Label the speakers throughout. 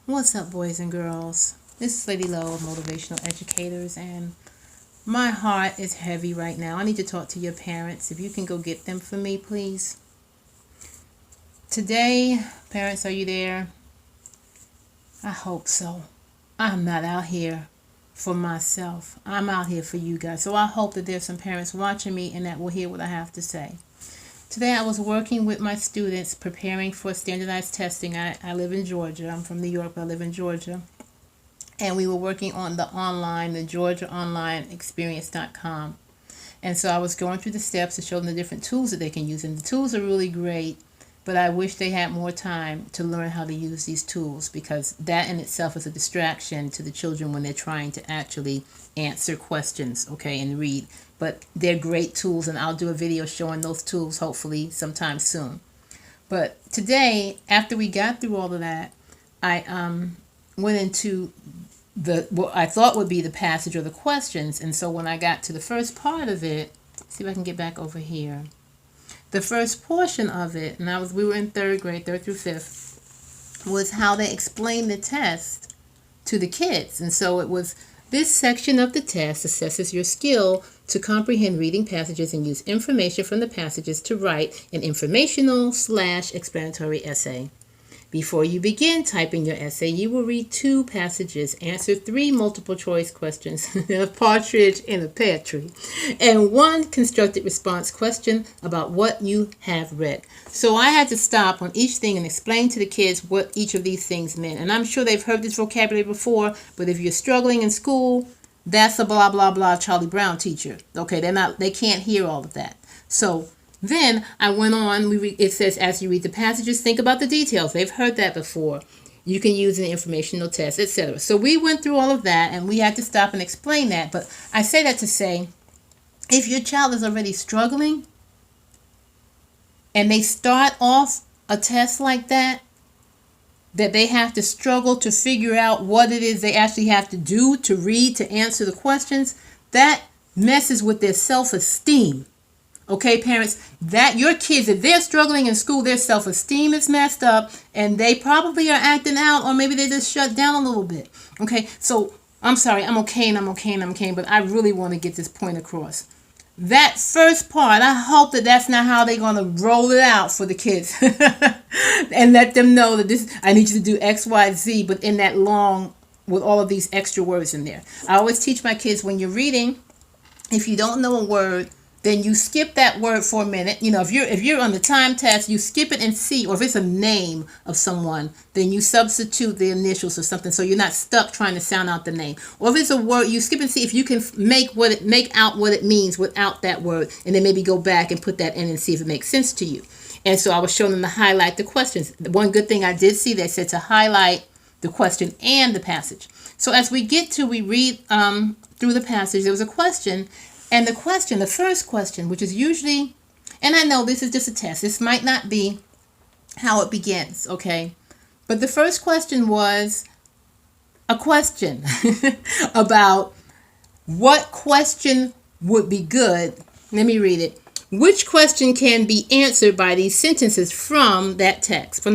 Speaker 1: What's up, boys and girls? This is Lady Low of Motivational Educators, and my heart is heavy right now. I need to talk to your parents. If you can go get them for me, please. Today, parents, are you there? I hope so. I'm not out here for myself. I'm out here for you guys. So I hope that there's some parents watching me and that will hear what I have to say. Today I was working with my students preparing for standardized testing. I live in Georgia. I'm from New York, but I live in Georgia. And we were working on the Georgia Online Experience.com. And so I was going through the steps to show them the different tools that they can use. And the tools are really great, but I wish they had more time to learn how to use these tools, because that in itself is a distraction to the children when they're trying to actually answer questions, okay, and read. But they're great tools, and I'll do a video showing those tools hopefully sometime soon. But today, after we got through all of that, I went into what I thought would be the passage or the questions. And so when I got to the first part of it, see if I can get back over here. The first portion of it, and we were in third grade, third through fifth, was how they explained the test to the kids. And so it was, this section of the test assesses your skill to comprehend reading passages and use information from the passages to write an informational/explanatory essay. Before you begin typing your essay, you will read 2 passages, answer 3 multiple choice questions, a partridge in a pear tree, and 1 constructed response question about what you have read. So I had to stop on each thing and explain to the kids what each of these things meant. And I'm sure they've heard this vocabulary before, but if you're struggling in school, that's a blah, blah, blah Charlie Brown teacher. Okay, they can't hear all of that. So then I went on, it says, as you read the passages, think about the details. They've heard that before. You can use an informational test, etc. So we went through all of that, and we had to stop and explain that. But I say that to say, if your child is already struggling, and they start off a test like that they have to struggle to figure out what it is they actually have to do to read, to answer the questions, that messes with their self-esteem. Okay, parents, that your kids, if they're struggling in school, their self-esteem is messed up, and they probably are acting out, or maybe they just shut down a little bit. Okay, so I'm sorry, I'm okay, but I really want to get this point across. That first part, I hope that that's not how they're going to roll it out for the kids and let them know that this, I need you to do X, Y, Z, but in that long, with all of these extra words in there. I always teach my kids, when you're reading, if you don't know a word, then you skip that word for a minute. You know, if you're on the time test, you skip it and see, or if it's a name of someone, then you substitute the initials or something, so you're not stuck trying to sound out the name. Or if it's a word, you skip and see if you can make out what it means without that word, and then maybe go back and put that in and see if it makes sense to you. And so I was showing them to highlight the questions. One good thing I did see, they said to highlight the question and the passage. So as we read through the passage, there was a question. And the first question, which is usually, and I know this is just a test, this might not be how it begins, okay? But the first question was a question about what question would be good. Let me read it. Which question can be answered by these sentences from the text?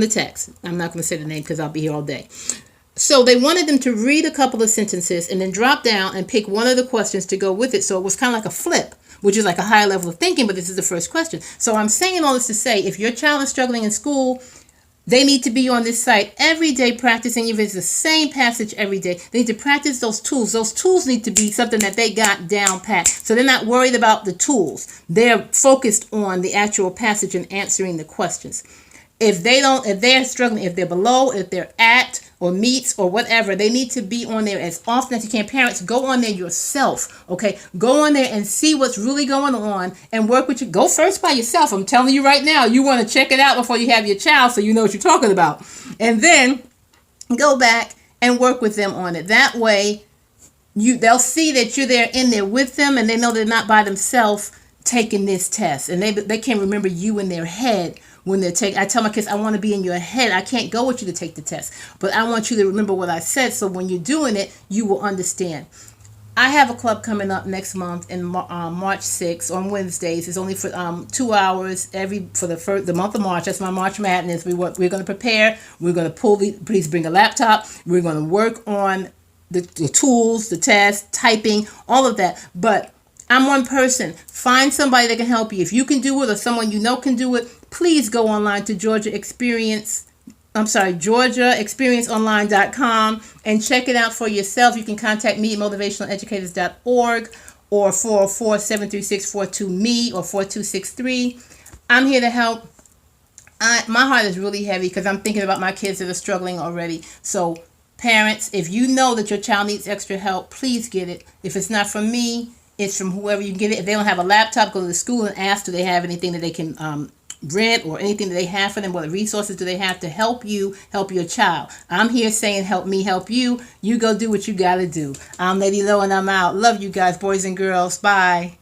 Speaker 1: I'm not going to say the name because I'll be here all day. So they wanted them to read a couple of sentences and then drop down and pick one of the questions to go with it. So it was kind of like a flip, which is like a higher level of thinking, but this is the first question. So I'm saying all this to say, if your child is struggling in school, they need to be on this site every day practicing. If it's the same passage every day, they need to practice those tools. Those tools need to be something that they got down pat. So they're not worried about the tools. They're focused on the actual passage and answering the questions. If they're struggling, if they're below, if they're at or meets or whatever, they need to be on there as often as you can. Parents, go on there yourself, okay? Go on there and see what's really going on and work with you. Go first by yourself. I'm telling you right now, you want to check it out before you have your child so you know what you're talking about. And then go back and work with them on it. That way, they'll see that you're there in there with them, and they know they're not by themselves taking this test. And they can't remember you in their head. When they're taking, I tell my kids, I want to be in your head. I can't go with you to take the test, but I want you to remember what I said, so when you're doing it, you will understand. I have a club coming up next month in March 6th on Wednesdays. It's only for 2 hours for the month of March. That's my March Madness. We're going to prepare. We're going to please bring a laptop. We're going to work on the tools, the tests, typing, all of that. But I'm one person. Find somebody that can help you. If you can do it or someone you know can do it, please go online to GeorgiaExperienceOnline.com and check it out for yourself. You can contact me at motivationaleducators.org or 404-736-42-ME or 4263. I'm here to help. My heart is really heavy because I'm thinking about my kids that are struggling already. So parents, if you know that your child needs extra help, please get it. If it's not from me, it's from whoever you can get it. If they don't have a laptop, go to the school and ask, do they have anything that they can rent or anything that they have for them? What resources do they have to help you help your child? I'm here saying help me help you. You go do what you got to do. I'm Lady Low and I'm out. Love you guys, boys and girls. Bye.